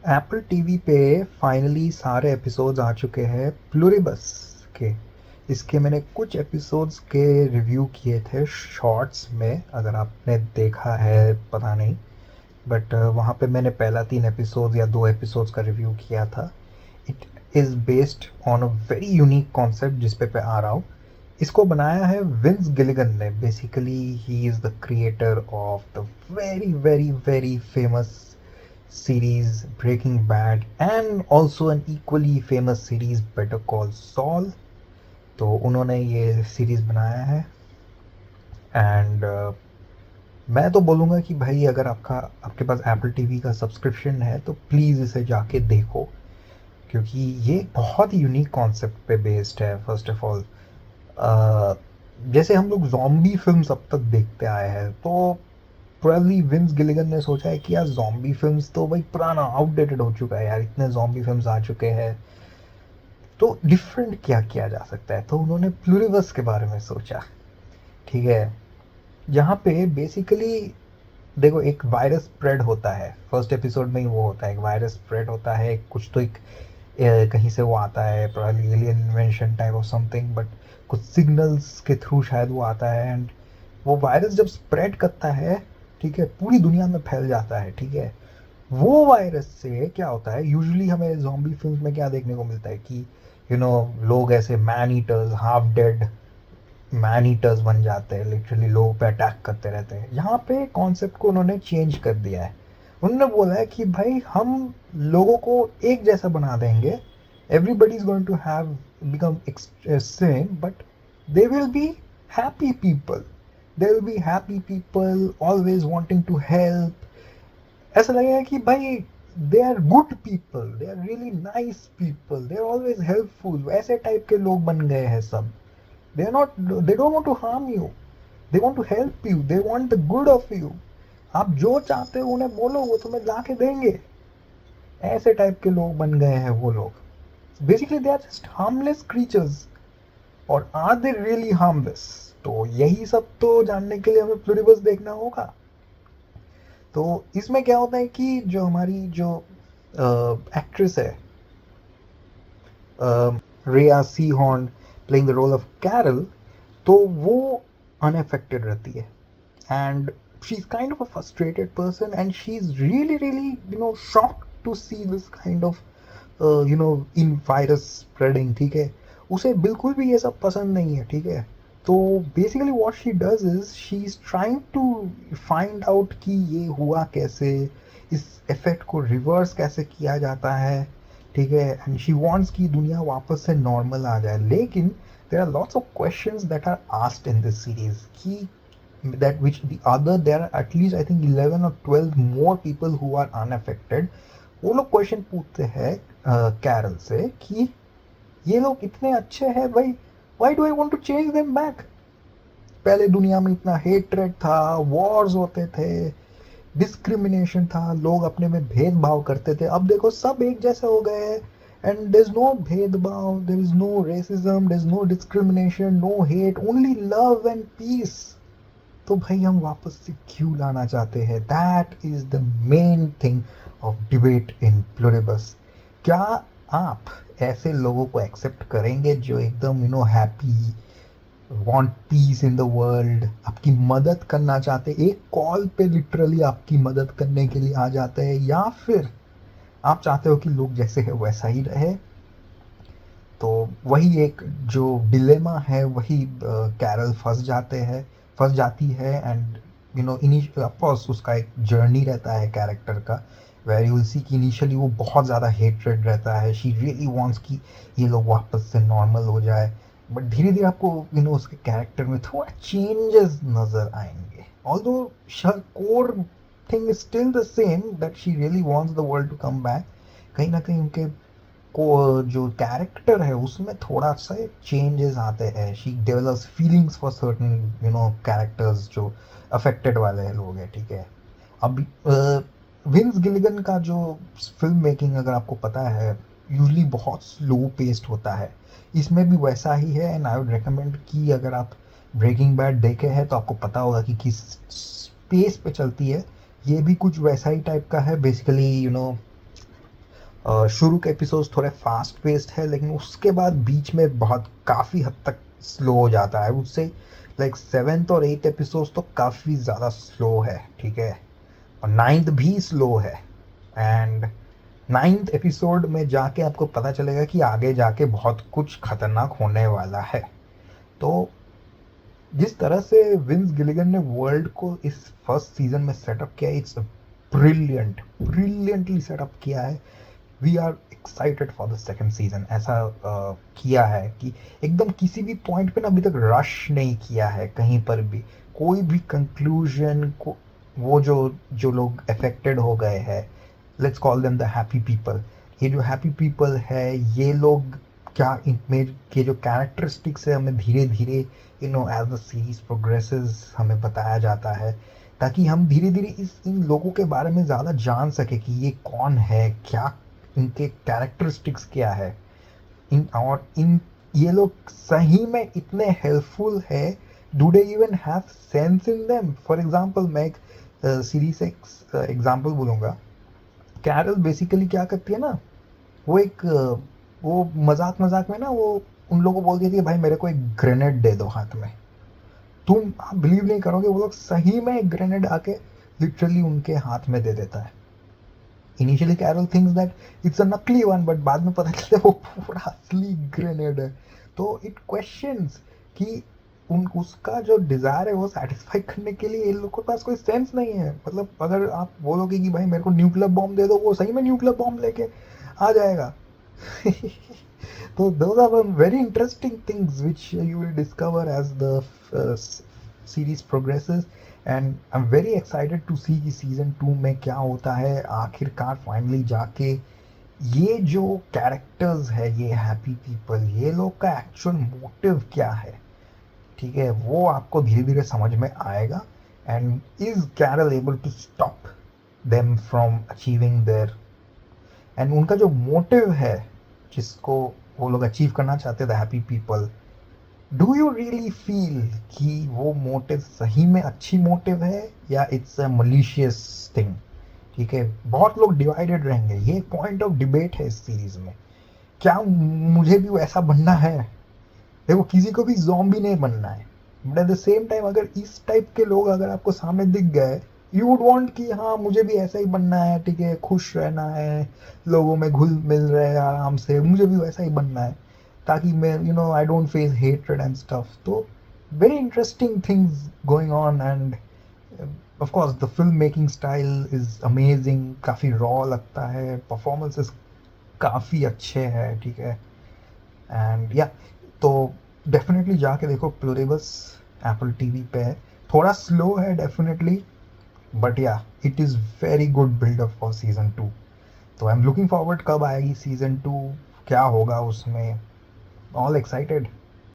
Apple TV पे finally सारे episodes आ चुके हैं प्लूरिबस के। इसके मैंने कुछ एपिसोड्स के रिव्यू किए थे शॉर्ट्स में, अगर आपने देखा है पता नहीं, बट वहाँ पे मैंने पहला 3 एपिसोड या 2 एपिसोड्स का रिव्यू किया था। It is based on a very unique concept जिस पे आ रहा हूँ। इसको बनाया है विंस गिलिगन ने। Basically he is the creator of the very very very famous series Breaking Bad and also an equally famous series Better Call Saul। तो उन्होंने ये सीरीज़ बनाया है एंड मैं तो बोलूँगा कि भाई अगर आपके पास एप्पल टीवी का सब्सक्रिप्शन है तो प्लीज़ इसे जाके देखो, क्योंकि ये बहुत ही यूनिक कॉन्सेप्ट पे बेस्ड है। फर्स्ट ऑफ ऑल, जैसे हम लोग जॉम्बी फिल्म्स अब तक देखते आए हैं, तो प्रोबेबली विंस गिलिगन ने सोचा है कि यार जॉम्बी फिल्म्स तो भाई पुराना आउटडेटेड हो चुका है यार, इतने जॉम्बी फिल्म्स आ चुके हैं, तो डिफरेंट क्या किया जा सकता है। तो उन्होंने प्लूरिवर्स के बारे में सोचा। ठीक है, जहाँ पे बेसिकली देखो एक वायरस स्प्रेड होता है। फर्स्ट एपिसोड में ही वो होता है, एक वायरस स्प्रेड होता है, कुछ तो एक कहीं से वो आता है, probably alien invention type of something, but कुछ सिग्नल्स के थ्रू शायद वो आता है एंड वो वायरस जब स्प्रेड करता है, ठीक है, पूरी दुनिया में फैल जाता है। ठीक है, वो वायरस से क्या होता है, यूजुअली हमें जॉम्बी फिल्म में क्या देखने को मिलता है कि लोग ऐसे man eaters, half dead man eaters बन जाते हैं, लिटरली लोगों पे अटैक करते रहते हैं। यहाँ पे कॉन्सेप्ट को उन्होंने चेंज कर दिया है। उन्होंने बोला है कि भाई हम लोगों को एक जैसा बना देंगे, everybody is going to have become same, but they will be happy people. They will be happy people always wanting to help. ऐसा लगेगा कि भाई they are good people, they are really nice people, they are always helpful. ऐसे type के लोग बन गए हैं सब। they are not they don't want to harm you, they want to help you, they want the good of you। आप जो चाहते हो उन्हें बोलो, वो तुम्हें ला के देंगे। ऐसे टाइप के लोग बन गए हैं वो लोग। Basically they are just harmless creatures, और आर दे रियली हार्मलेस? तो यही सब तो जानने के लिए हमें प्लूरिबस देखना होगा। तो इसमें क्या होता है कि जो हमारी जो एक्ट्रेस है, Rhea Seehorn, playing the role of Carol, तो वो अनअफेक्टेड रहती है and she's kind of a frustrated person and she's really shocked to see this kind of in virus spreading। ठीक है, उसे बिल्कुल भी ये सब पसंद नहीं है। ठीक है, तो basically what she does is she is trying to find out कि ये हुआ कैसे, इस इफेक्ट को रिवर्स कैसे किया जाता है। ठीक है, एंड शी वांट्स कि दुनिया वापस से नॉर्मल आ जाए। लेकिन there are lots of questions that are asked in this series कि that which the other there are at least I think 11 or 12 more people who are unaffected। वो लोग question पूछते हैं कैरल से कि ये लोग इतने अच्छे हैं भाई, why do I want to change them back. पहले दुनिया में इतना हेट्रेड था, वॉर्स होते थे, डिस्क्रिमिनेशन था, लोग अपने में भेदभाव करते थे, अब देखो सब एक जैसे हो गए हैं एंड देयर इज नो भेदभाव, there is no racism, there is no discrimination, no hate, only love and peace. तो भाई हम वापस से क्यों लाना चाहते हैं? That is the main thing of debate in Pluribus. क्या आप ऐसे लोगों को एक्सेप्ट करेंगे जो एकदम happy, want peace in the world, आपकी मदद करना चाहते, एक कॉल पे लिटरली आपकी मदद करने के लिए आ जाते हैं, या फिर आप चाहते हो कि लोग जैसे है वैसा ही रहे? तो वही एक जो डिलेमा है, वही कैरल फंस जाती है एंड ऑफकोर्स उसका एक जर्नी रहता है कैरेक्टर का, वेर यू विल सी कि इनिशियली वो बहुत ज़्यादा हेट्रेड रहता है, शी रियली वांट्स कि ये लोग वापस से नॉर्मल हो जाए, बट धीरे धीरे आपको उसके कैरेक्टर में थोड़ा चेंजेस नज़र आएंगे। Although her core thing is still the same, that she really wants the world to come back. कहीं ना कहीं उनके को जो कैरेक्टर है उसमें थोड़ा सा चेंजेस आते हैं। She develops feelings for certain characters जो अफेक्टेड वाले लोग हैं। ठीक है, अब विंस गिलिगन का जो फिल्म मेकिंग अगर आपको पता है यूजली बहुत स्लो पेस्ड होता है, इसमें भी वैसा ही है। एंड आई वुड रिकमेंड कि अगर आप ब्रेकिंग बैड देखे हैं तो आपको पता होगा कि किस पेस पे चलती है। ये भी कुछ वैसा ही टाइप का है। बेसिकली शुरू के एपिसोड्स थोड़े फास्ट पेस्ड है, लेकिन उसके बाद बीच में बहुत काफ़ी हद तक स्लो हो जाता है। उससे लाइक 7th और 8th एपिसोड्स तो काफ़ी ज़्यादा स्लो है, ठीक है, और 9th भी स्लो है। एंड 9th एपिसोड में जाके आपको पता चलेगा कि आगे जाके बहुत कुछ खतरनाक होने वाला है। तो जिस तरह से विंस गिलिगन ने वर्ल्ड को इस फर्स्ट सीजन में सेटअप किया, इट्स ब्रिलियंटली सेटअप किया है। We are excited for the second season. ऐसा किया है कि एकदम किसी भी पॉइंट पे ना अभी तक रश नहीं किया है कहीं पर भी। कोई भी कंक्लूजन को, वो जो जो लोग अफेक्टेड हो गए हैं, let's call them the happy people, ये जो हैप्पी पीपल है, ये लोग क्या, इनमें के जो कैरेक्टरिस्टिक्स है हमें धीरे धीरे एज द सीरीज प्रोग्रेसेस हमें बताया जाता है, ताकि हम धीरे धीरे इन लोगों के बारे में ज़्यादा जान सके कि ये कौन है, क्या इनके कैरेक्टरिस्टिक्स क्या है। इन ये लोग सही में इतने हेल्पफुल है। Do they even have sense in them? For example मैं एक सीरीज से एग्जांपल बोलूँगा। कैरल बेसिकली क्या करती है ना, वो एक वो मजाक मजाक में ना वो उन लोगों को बोल देती है, भाई मेरे को एक ग्रेनेड दे दो हाथ में। तुम आप बिलीव नहीं करोगे, वो लोग सही में एक ग्रेनेड आके लिटरली उनके हाथ में दे देता है। Initially Carol thinks that it's a नकली वन, बट बाद में पता चलता है वो पूरा असली ग्रेनेड है। तो इट क्वेश्चंस कि उन उसका जो डिज़ायर है वो सेटिस्फाई करने के लिए इन लोगों के पास कोई सेंस नहीं है। मतलब अगर आप बोलोगे कि भाई मेरे को न्यूक्लियर बॉम्ब दे दो, वो सही में न्यूक्लियर बॉम्ब लेके आ जाएगा। So those are some very interesting things which you will discover as the series progresses, and I'm very excited to see कि season 2 में क्या होता है आखिरकार। फाइनली जाके ये जो कैरेक्टर्स है, ये हैप्पी पीपल, ये लोग का एक्चुअल मोटिव क्या है, ठीक है, वो आपको धीरे धीरे समझ में आएगा। And is Carol able to stop them from achieving their, and उनका जो मोटिव है जिसको वो लोग अचीव करना चाहते हैं, the happy people, do you really feel कि वो मोटिव सही में अच्छी मोटिव है या इट्स अ मलिशियस थिंग? ठीक है, बहुत लोग डिवाइडेड रहेंगे, ये पॉइंट ऑफ डिबेट है इस सीरीज में। क्या मुझे भी वैसा बनना है? देखो, किसी को भी ज़ॉम्बी नहीं बनना है, but at the same time अगर इस टाइप के लोग अगर आपको सामने दिख गए, यू वुड वांट कि हाँ मुझे भी ऐसा ही बनना है, ठीक है, खुश रहना है, लोगों में घुल मिल रहे आराम से, मुझे भी वैसा ही बनना है, ताकि मैं I don't face hatred and stuff. तो very interesting things going on, and of course the film making style is amazing. काफ़ी रॉ लगता है, परफॉर्मेंसेस काफ़ी अच्छे हैं, ठीक है। एंड या, तो डेफिनेटली जाके देखो प्लूरिबस, एप्पल टीवी पे है। थोड़ा स्लो है definitely, but yeah it is very good build-up for season 2। तो आई एम लुकिंग फॉरवर्ड कब आएगी सीजन 2, क्या होगा उसमें, ऑल एक्साइटेड।